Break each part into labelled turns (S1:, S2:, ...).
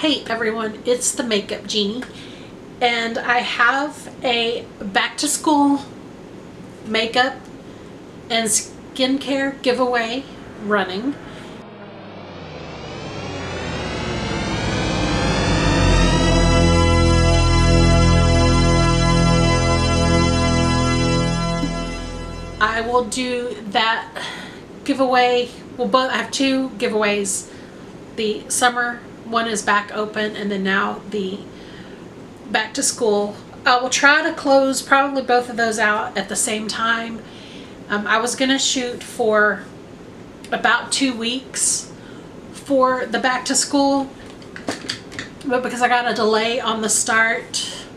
S1: Hey everyone, it's the Makeup Jeannie, and I have a back to school makeup and skincare giveaway running. I will do that giveaway. I have two giveaways. The summer one is back open, and then now the back to school. I will try to close probably both of those out at the same time. I was gonna shoot for about 2 weeks for the back to school, but because I got a delay on the start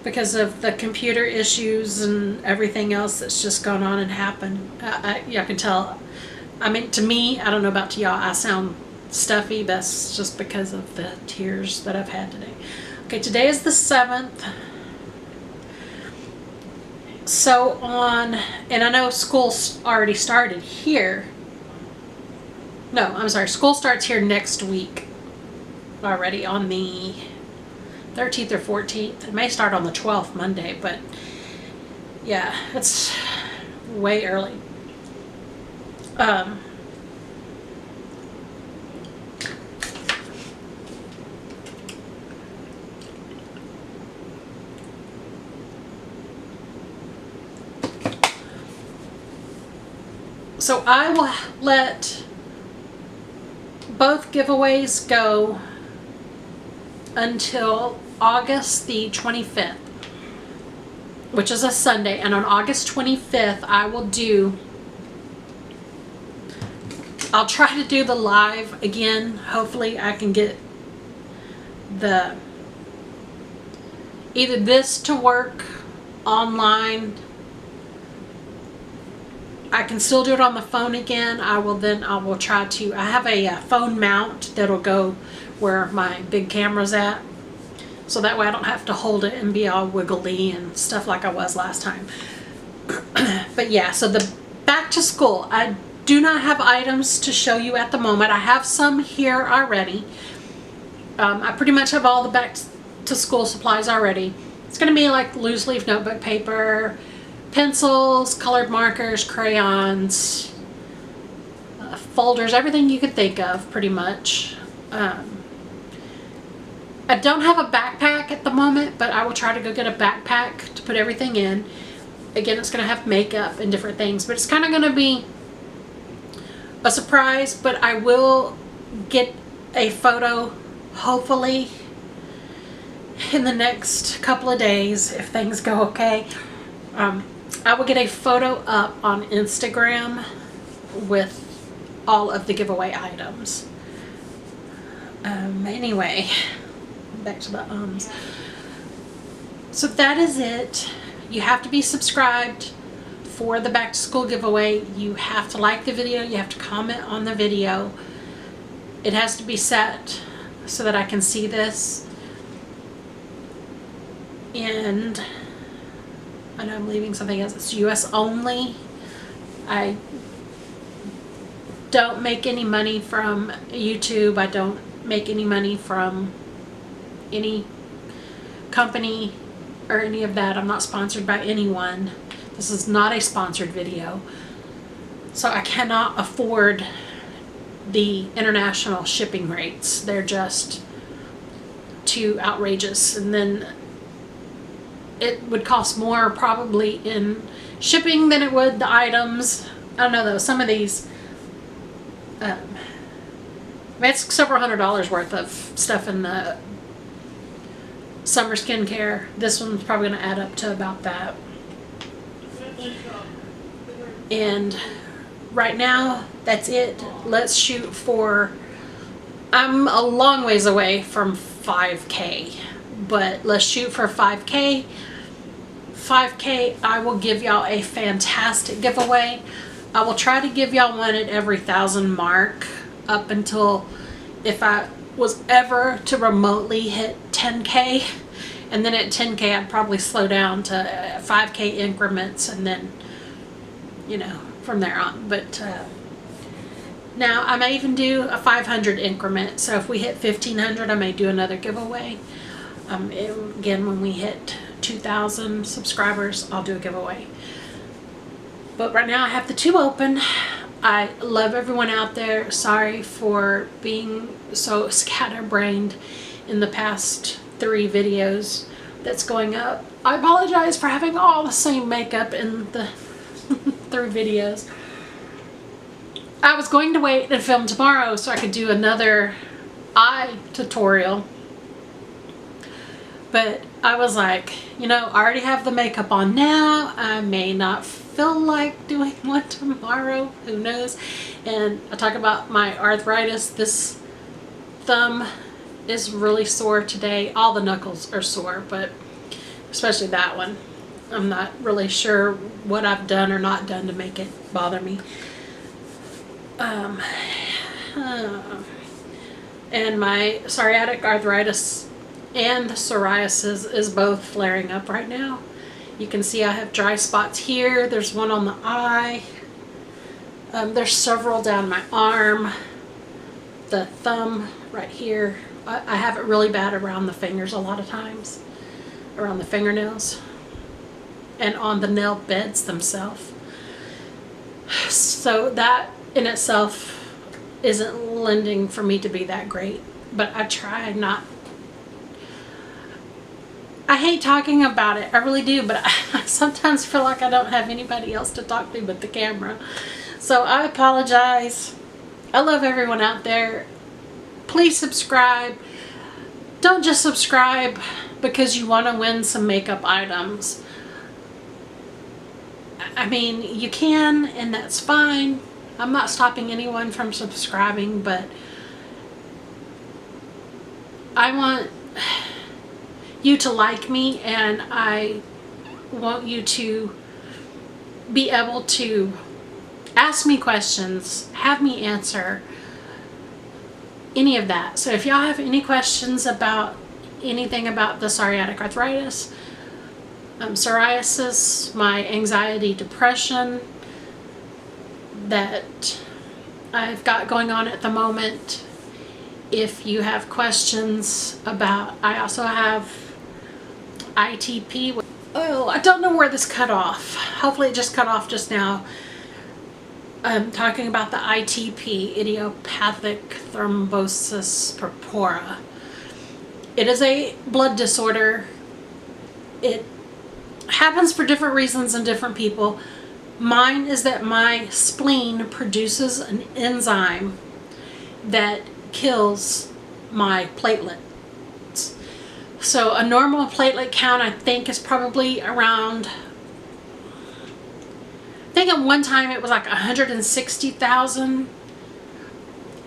S1: because of the computer issues and everything else that's just gone on and happened, y'all can tell. I mean, to me, I don't know about to y'all, I sound stuffy. That's just because of the tears that I've had today. Okay, today is the 7th. So and I know school's already started here. No, I'm sorry, school starts here next week already on the 13th or 14th. It may start on the 12th, Monday, but yeah, it's way early. So I will let both giveaways go until August the 25th, which is a Sunday. And on August 25th, I'll try to do the live again. Hopefully I can get either this to work online. I can still do it on the phone again. I will try to. I have a phone mount that'll go where my big camera's at, so that way I don't have to hold it and be all wiggly and stuff like I was last time. But yeah, so the back to school, I do not have items to show you at the moment. I have some here already. I pretty much have all the back to school supplies already. It's going to be like loose leaf notebook paper, pencils, colored markers, crayons, folders, everything you could think of pretty much. I don't have a backpack at the moment, but I will try to go get a backpack to put everything in. Again, it's going to have makeup and different things, but it's kind of going to be a surprise. But I will get a photo, hopefully, in the next couple of days if things go okay. I will get a photo up on Instagram with all of the giveaway items. Anyway, back to the ums. So that is it. You have to be subscribed for the back to school giveaway. You have to like the video. You have to comment on the video. It has to be set so that I can see this. And I know I'm leaving something else. It's US only. I don't make any money from YouTube. I don't make any money from any company or any of that. I'm not sponsored by anyone. This is not a sponsored video. So I cannot afford the international shipping rates. They're just too outrageous. And then it would cost more probably in shipping than it would the items. I don't know though, some of these, it's several $100s worth of stuff in the summer skincare. This one's probably going to add up to about that. And right now, that's it. Let's shoot for, I'm a long ways away from 5K, but let's shoot for 5K. 5K, I will give y'all a fantastic giveaway. I will try to give y'all one at every 1,000 mark up until if I was ever to remotely hit 10K. And then at 10K, I'd probably slow down to 5K increments and then, you know, from there on. But Now, I may even do a 500 increment. So if we hit 1,500, I may do another giveaway. Again, when we hit 2,000 subscribers, I'll do a giveaway. But right now I have the 2 open. I love everyone out there. Sorry for being so scatterbrained in the past 3 videos that's going up. I apologize for having all the same makeup in the 3 videos. I was going to wait and film tomorrow so I could do another eye tutorial. But I was like, you know, I already have the makeup on now. I may not feel like doing one tomorrow. Who knows? And I talk about my arthritis. This thumb is really sore today. All the knuckles are sore, but especially that one. I'm not really sure what I've done or not done to make it bother me. And my psoriatic arthritis and psoriasis is both flaring up right now. You can see I have dry spots here. There's one on the eye. There's several down my arm. The thumb right here. I have it really bad around the fingers a lot of times. Around the fingernails. And on the nail beds themselves. So that in itself isn't lending for me to be that great. But I try not. I hate talking about it. I really do. But I sometimes feel like I don't have anybody else to talk to but the camera. So I apologize. I love everyone out there. Please subscribe. Don't just subscribe because you want to win some makeup items. I mean, you can, and that's fine. I'm not stopping anyone from subscribing, but I want you to like me, and I want you to be able to ask me questions, have me answer any of that. So if y'all have any questions about anything about the psoriatic arthritis, psoriasis, my anxiety, depression that I've got going on at the moment, if you have questions about, I also have ITP. Oh, I don't know where this cut off. Hopefully it just cut off just now. I'm talking about the ITP, idiopathic thrombosis purpura. It is a blood disorder. It happens for different reasons in different people. Mine is that my spleen produces an enzyme that kills my platelets. So a normal platelet count, I think, is probably around, I think at one time it was like 160,000.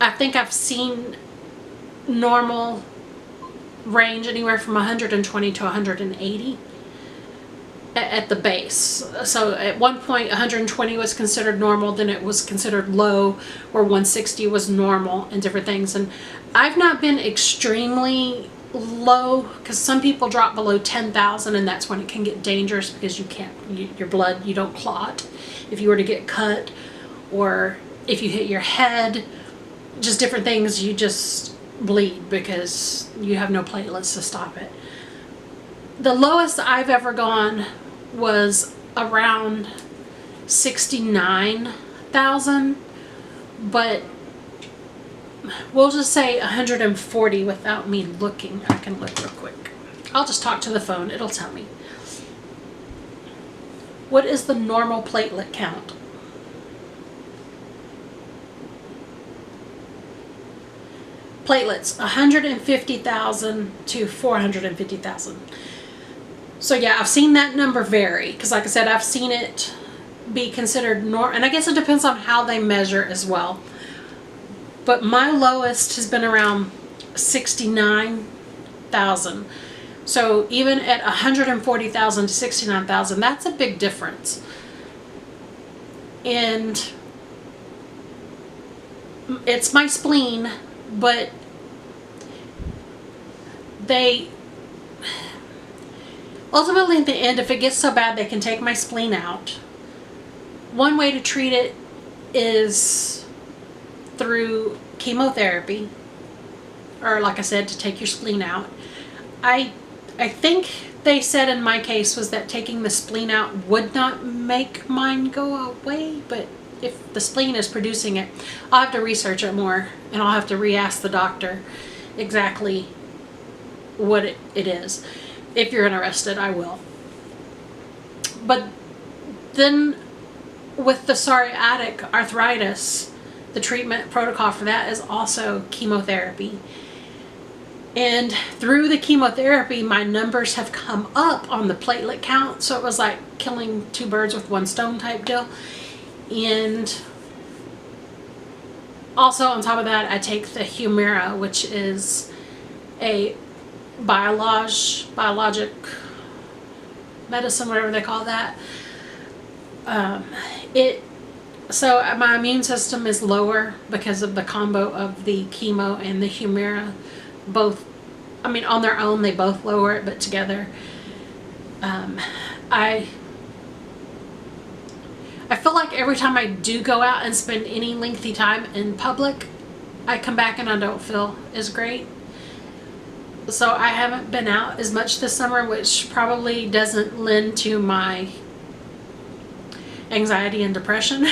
S1: I think I've seen normal range anywhere from 120 to 180 at the base. So at one point 120 was considered normal, then it was considered low, or 160 was normal, and different things. And I've not been extremely low, because some people drop below 10,000, and that's when it can get dangerous, because you can't, your blood, you don't clot if you were to get cut, or if you hit your head, just different things, you just bleed because you have no platelets to stop it. The lowest I've ever gone was around 69,000, but we'll just say 140 without me looking. I can look real quick. I'll just talk to the phone. It'll tell me. What is the normal platelet count? Platelets, 150,000 to 450,000. So yeah, I've seen that number vary, because like I said, I've seen it be considered normal, and I guess it depends on how they measure as well. But my lowest has been around 69,000. So even at 140,000 to 69,000, that's a big difference. And it's my spleen, but they ultimately, at the end, if it gets so bad, they can take my spleen out. One way to treat it is through chemotherapy, or like I said, to take your spleen out. I think they said in my case was that taking the spleen out would not make mine go away, but if the spleen is producing it, I'll have to research it more, and I'll have to re-ask the doctor exactly what it is. If you're interested, I will. But then with the psoriatic arthritis, the treatment protocol for that is also chemotherapy. And through the chemotherapy, my numbers have come up on the platelet count. So it was like killing two birds with one stone type deal. And also on top of that, I take the Humira, which is a biologic medicine, whatever they call that. So my immune system is lower because of the combo of the chemo and the Humira. Both, I mean, on their own, they both lower it, but together, I feel like every time I do go out and spend any lengthy time in public, I come back and I don't feel as great. So I haven't been out as much this summer, which probably doesn't lend to my anxiety and depression.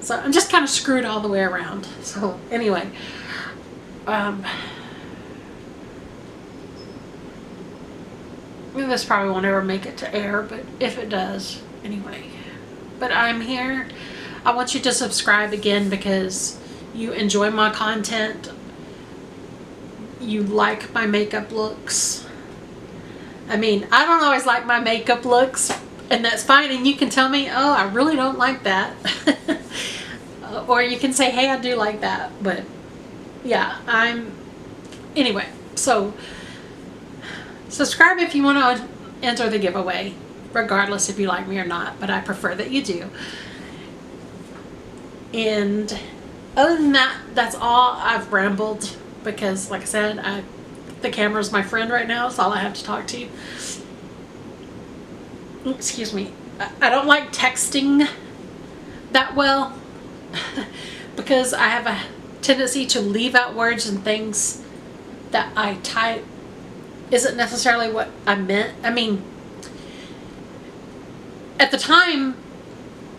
S1: So I'm just kind of screwed all the way around. So anyway, this probably won't ever make it to air, but if it does, anyway. But I'm here. I want you to subscribe again because you enjoy my content. You like my makeup looks. I mean, I don't always like my makeup looks, and that's fine, and you can tell me, oh, I really don't like that. Or you can say, hey, I do like that. But yeah, anyway, so subscribe if you want to enter the giveaway, regardless if you like me or not, but I prefer that you do. And other than that, that's all. I've rambled because, like I said, the camera's my friend right now. It's all I have to talk to. Excuse me. I don't like texting that well because I have a tendency to leave out words and things that I type isn't necessarily what I meant. I mean, at the time,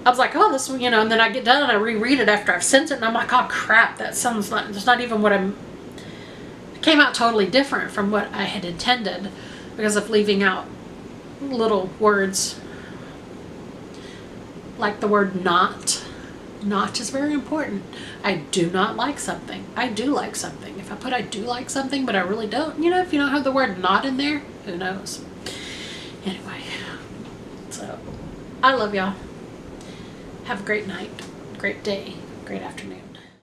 S1: I was like, oh, this, and then I get done and I reread it after I've sent it, and I'm like, oh crap, that sounds like, it's not even what it came out totally different from what I had intended because of leaving out little words like the word not. Not is very important. I do not like something. I do like something. If I put I do like something, but I really don't, if you don't have the word not in there, who knows? Anyway, so I love y'all. Have a great night, great day, great afternoon.